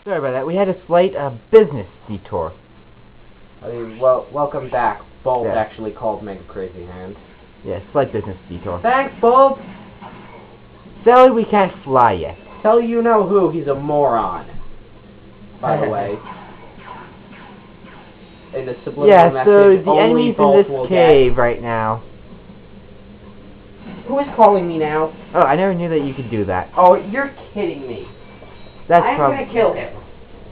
Sorry about that. We had a slight business detour. I mean, well, welcome back. Bulb Yeah. actually called Mega Crazy Hand. Yeah, slight business detour. Thanks, Bulb! Sadly, we can't fly yet. Tell you know who, he's a moron. By the way. In the subliminal Yeah, message, so the only enemy's in Bulb this will cave right now. Who is calling me now? Oh, I never knew that you could do that. Oh, you're kidding me. That's I'm gonna kill him.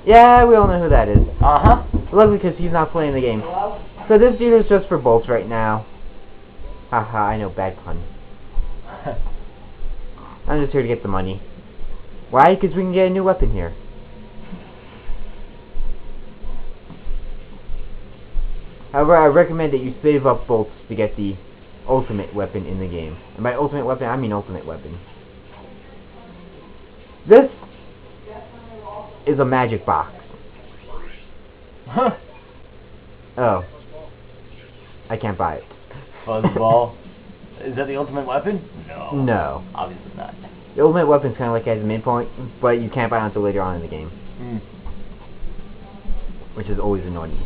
Yeah, we all know who that is. Uh-huh. Luckily, because he's not playing the game. Hello? So this dude is just for bolts right now. Haha, I know, bad pun. I'm just here to get the money. Why? Because we can get a new weapon here. However, I recommend that you save up bolts to get the ultimate weapon in the game. And by ultimate weapon, I mean ultimate weapon. This is a magic box. Huh. Oh. I can't buy it. Fuzzball. Is that the ultimate weapon? No. No. Obviously not. The ultimate weapon's kind of like at the midpoint, but you can't buy it until later on in the game. Which is always annoying.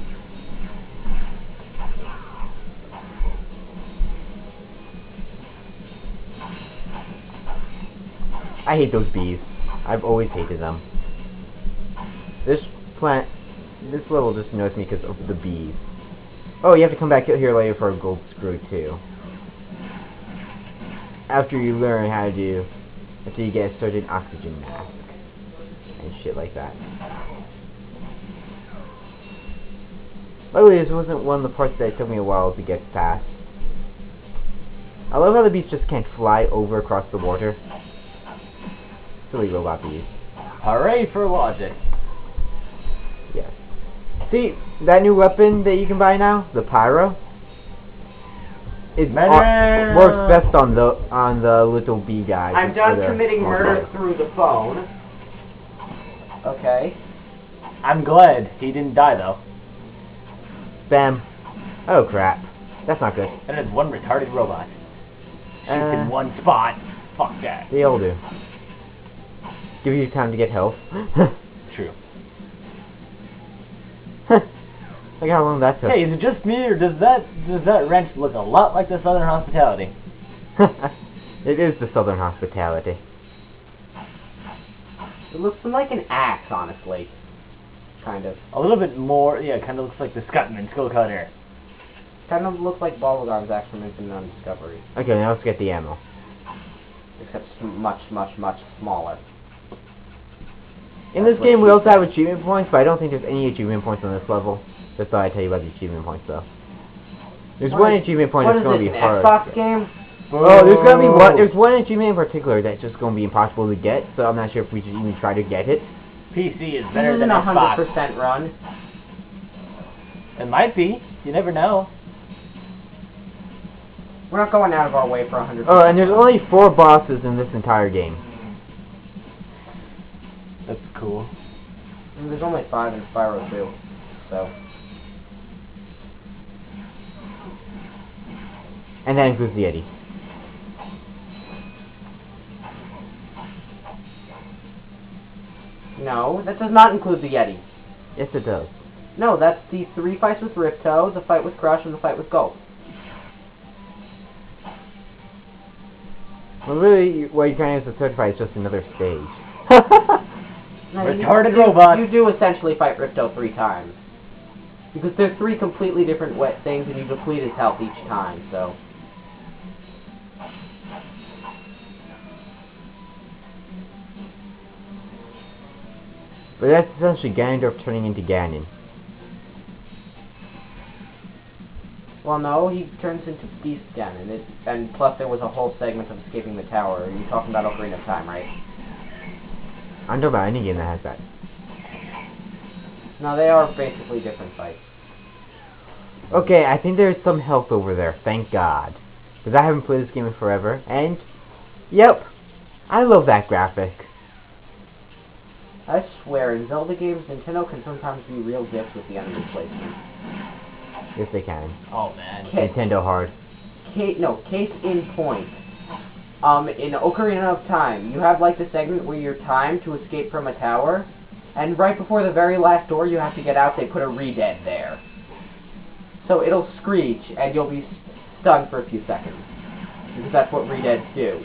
I hate those bees. I've always hated them. This level just annoys me because of the bees. Oh, you have to come back here later for a gold screw too. After you learn how to after you get a certain oxygen mask and shit like that. By the way, this wasn't one of the parts that took me a while to get past. I love how the bees just can't fly over across the water. Silly robot bees. Hooray for logic. Yes. See, that new weapon that you can buy now, the pyro, it works best on the little bee guys. I'm done committing murder through the phone. Okay. I'm glad he didn't die though. Bam. Oh crap. That's not good. And it's one retarded robot. Shoots in one spot. Fuck that. They all do. Give you time to get health. True. Look how long that took. Hey, is it just me, or does that wrench look a lot like the Southern Hospitality? It is the Southern Hospitality. It looks like an axe, honestly. Kind of. A little bit more, yeah, kind of looks like the Scotsman Skull Cutter. Kind of looks like Bubblegum's axe from Infinite Undiscovery. Okay, now let's get the ammo. Except much, much, much smaller. In this game, we also have achievement points, but I don't think there's any achievement points on this level. Just thought I'd tell you about the achievement points, though. There's one achievement point that's going to be hard. Xbox game? Oh, there's going to be one. There's one achievement in particular that's just going to be impossible to get, so I'm not sure if we should even try to get it. PC is better than Xbox. 100% run. It might be. You never know. We're not going out of our way for 100%. Oh, and there's only 4 bosses in this entire game. That's cool. And there's only 5 in Spyro 2, so... And that includes the Yeti. No, that does not include the Yeti. Yes, it does. No, that's the 3 fights with Ripto, the fight with Crush, and the fight with Gulp. Well, really, what you're trying to do is the 3rd fight is just another stage. No, retarded robot. You do essentially fight Ripto 3 times. Because they're 3 completely different wet things, and you deplete his health each time, so... But that's essentially Ganondorf turning into Ganon. Well, no, he turns into Beast Ganon, and plus there was a whole segment of escaping the tower. You're talking about Ocarina of Time, right? I'm talking about any game that has that. No, they are basically different fights. Okay, I think there's some health over there, thank God. Because I haven't played this game in forever, and... Yep, I love that graphic. I swear, in Zelda games, Nintendo can sometimes be real dicks with the enemy placement. Yes, they can. Oh, man. Nintendo hard. Case in point. In Ocarina of Time, you have like the segment where you're timed to escape from a tower, And right before the very last door you have to get out, they put a re-dead there. So it'll screech, and you'll be stunned for a few seconds. Because that's what re-deads do.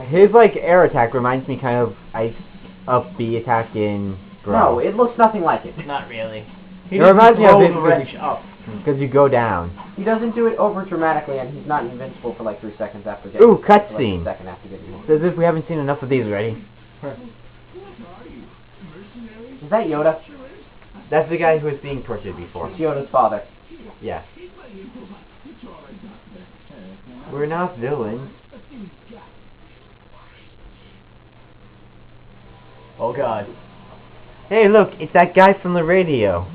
His, like, air attack reminds me kind of Ice Up B attack in Brawl. No, it looks nothing like it. Not really. It reminds me of it the wrench up. because you go down. He doesn't do it over dramatically, and he's not invincible for like 3 seconds after getting. Ooh, like, cutscene. a second after getting hit. It's as if we haven't seen enough of these already. Is that Yoda? That's the guy who was being tortured before. It's Yoda's father. Yeah. We're not villains. Oh god. Hey, look, it's that guy from the radio.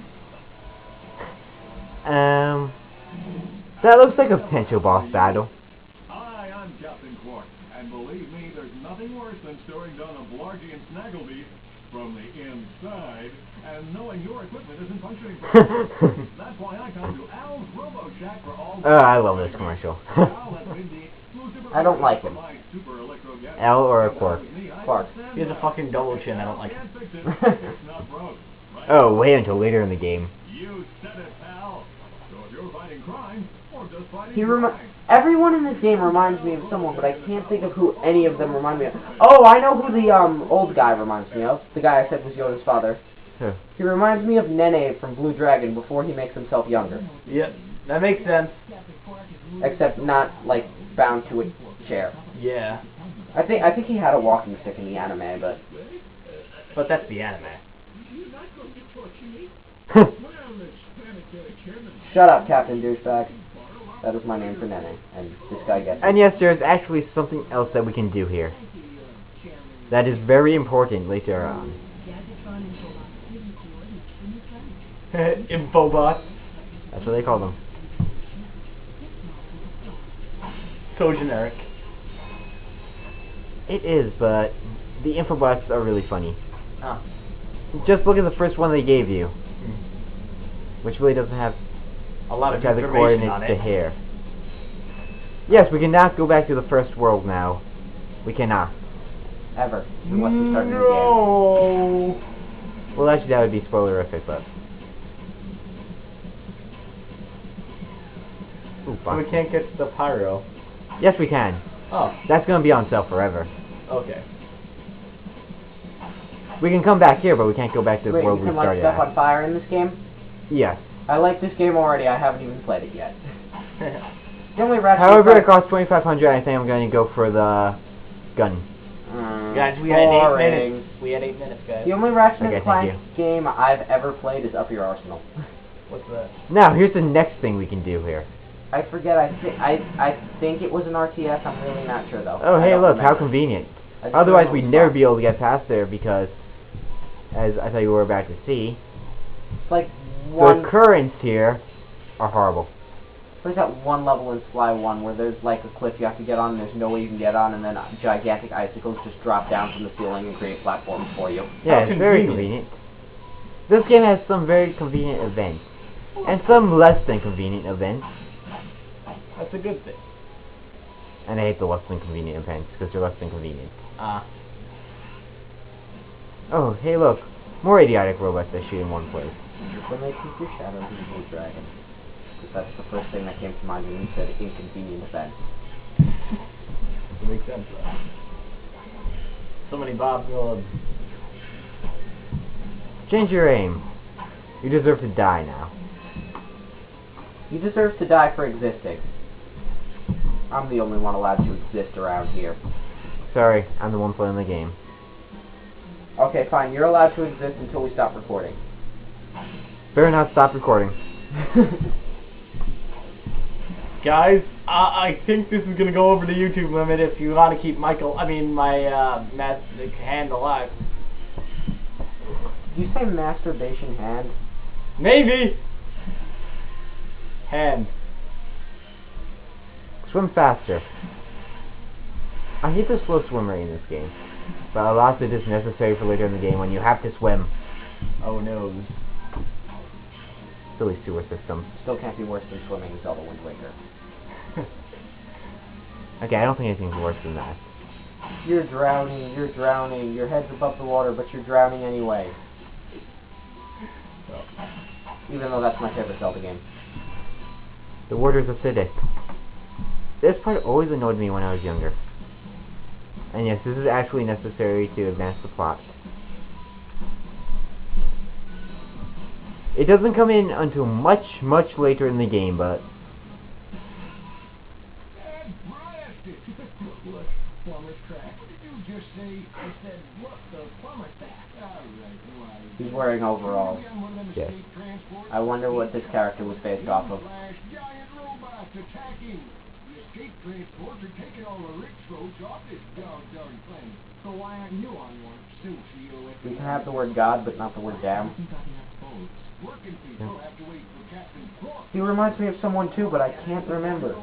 That looks like a potential boss battle. Hi, I'm Captain Quark, and believe me, there's nothing worse than staring down a Blargy and Snagglebeak from the inside and knowing your equipment isn't functioning properly. That's why I come to Al's Robo Shack for all. I love this commercial. Al has been the exclusive I don't like him. super electro gadget. L or a Quark? Quark. He has a fucking double chin, I don't like him. It's not broke. Right? Oh, wait until later in the game. You said it, pal. So if you're fighting crime, or just fighting He crime. Everyone in this game reminds me of someone, but I can't think of who any of them remind me of. Oh, I know who the old guy reminds me of. The guy I said was Yoda's father. Huh. He reminds me of Nene from Blue Dragon before he makes himself younger. Yep, that makes sense. Except not, like, bound to a chair. Yeah. I think he had a walking stick in the anime, But that's the anime. Shut up, Captain Douchebag. That is my name for Nene, and this guy gets it. And yes, there's actually something else that we can do here. That is very important later on. Infobot. That's what they call them. So generic. It is, but the infobots are really funny. Ah. Just look at the first one they gave you, which really doesn't have A lot of which has the information coordinates on to it. here. Yes, we cannot go back to the first world now. We cannot. Ever. Unless we start a new game. No. Well, actually, that would be spoilerific, but. Ooh, So we fuck. can't get the pyro. Yes, we can. Oh, That's gonna be on sale forever. okay. We can come back here, but we can't go back to the Wait, world you we can light started stuff at. on fire in this game? Yes. I like this game already, I haven't even played it yet. The only Ratchet and However, it Clank- costs 2,500. I think I'm going to go for the gun. Guys, we had 8 boring. minutes. We had 8 minutes, guys. The only Ratchet Okay, and thank Clank game I've ever played is Up Your Arsenal. What's that? Now, here's the next thing we can do here. I forget, I think it was an RTS, I'm really not sure though. Oh, I hey, don't look, how remember. convenient. I just Otherwise, remember we'd it was never fun. be able to get past there because, as I thought you were about to see, It's like the one, currents here are horrible. there's that one level in Sly 1 where there's like a cliff you have to get on and there's no way you can get on and then gigantic icicles just drop down from the ceiling and create platforms for you. Yeah, How it's very convenient. This game has some very convenient events, and some less than convenient events. That's a good thing. And I hate the less than convenient events because they're less than convenient. Ah. Oh, hey, look, more idiotic robots that shoot in one place. When they keep your shadows in Blue Dragon. Because that's the first thing that came to mind when you said inconvenient event. It makes sense, though. So many Bob Mills. Change your aim. You deserve to die now. You deserve to die for existing. I'm the only one allowed to exist around here. Sorry, I'm the one playing the game. Okay, fine, you're allowed to exist until we stop recording. Better not stop recording. Guys, I think this is gonna go over the YouTube limit if you want to keep my hand alive. Did you say masturbation hand? Maybe! Hand. Swim faster. I hate the slow swim rate in this game, but a lot of it is necessary for later in the game when you have to swim. Oh no. Silly sewer system. Still can't be worse than swimming in Zelda Wind Waker. Okay, I don't think anything's worse than that. You're drowning, you're drowning. Your head's above the water, but you're drowning anyway. So, even though that's my favorite Zelda game. The water's acidic. This part always annoyed me when I was younger. And yes, this is actually necessary to advance the plot. It doesn't come in until much, much later in the game, but... Look, plumber's crack. What did you just say? I said, look, the plumber's back. All right, why? He's wearing overalls. Yes. I wonder what this character was based off of. Giant robots attacking. The escape transports are taking all the rich folks off this doggone thing. So why aren't you on one? We can have the word God, but not the word damn. Working people have to wait for Captain Cross. He reminds me of someone too, but I can't remember.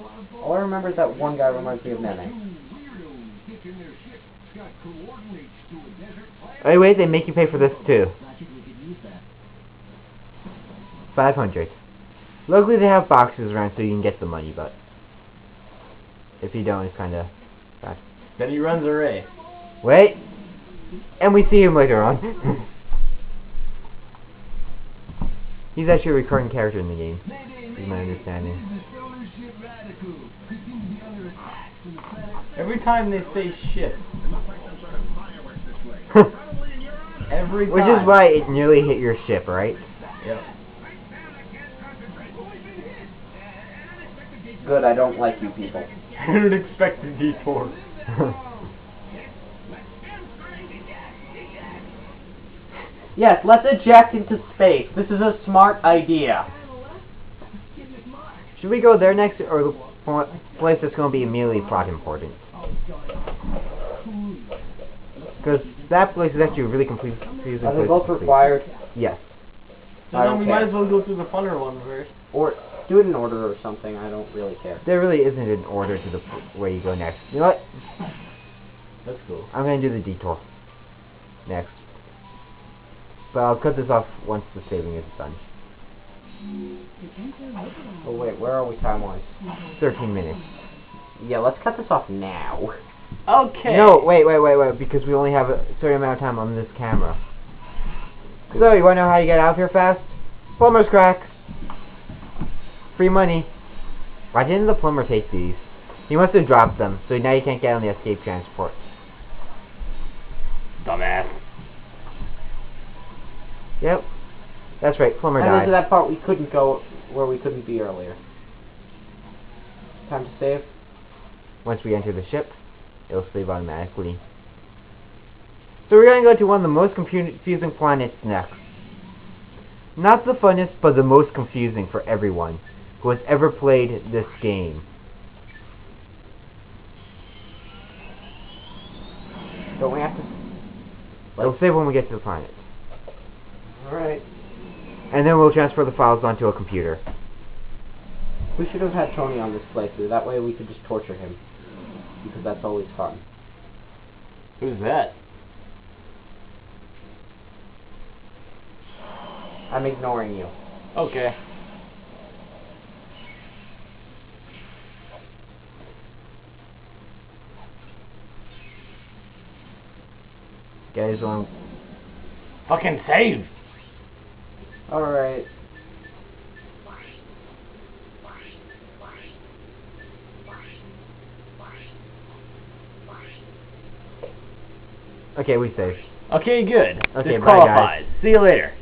All I remember is that one guy reminds me of Nene. Oh wait, they make you pay for this too. 500. Luckily they have boxes around so you can get the money, but if you don't, it's kinda bad. Then he runs a race. Wait! And we see him later on. He's actually a recurring character in the game, is my understanding. Every time they say shit. Every time. Which is why it nearly hit your ship, right? Yep. Good, I don't like you people. Unexpected detour. Yes, let's eject into space. This is a smart idea. Should we go there next, or the place that's going to be immediately plot important? Because that place is actually really confusing. Are they both required? Yes. So then we might as well go through the funner one first. Or do it in order or something. I don't really care. There really isn't an order to the where you go next. You know what? That's cool. I'm going to do the detour next. But I'll cut this off once the saving is done. Oh wait, where are we time-wise? 13 minutes. Yeah, let's cut this off now. Okay. No, wait, because we only have a certain amount of time on this camera. So, you want to know how you get out of here fast? Plumber's cracks. Free money. Why didn't the plumber take these? He must have dropped them, so now you can't get on the escape transport. Dumbass. Yep. That's right, plumber And died. into that part we couldn't go where we couldn't be earlier. Time to save. Once we enter the ship, it'll save automatically. So we're going to go to one of the most confusing planets next. Not the funnest, but the most confusing for everyone who has ever played this game. Don't we have to... It'll save when we get to the planet. Alright. And then we'll transfer the files onto a computer. We should have had Tony on this playthrough. That way we could just torture him. Because that's always fun. Who's that? I'm ignoring you. Okay. Guys, Fucking save! Alright. okay, we saved. Okay, good. Okay, bye, Disqualified. See you later.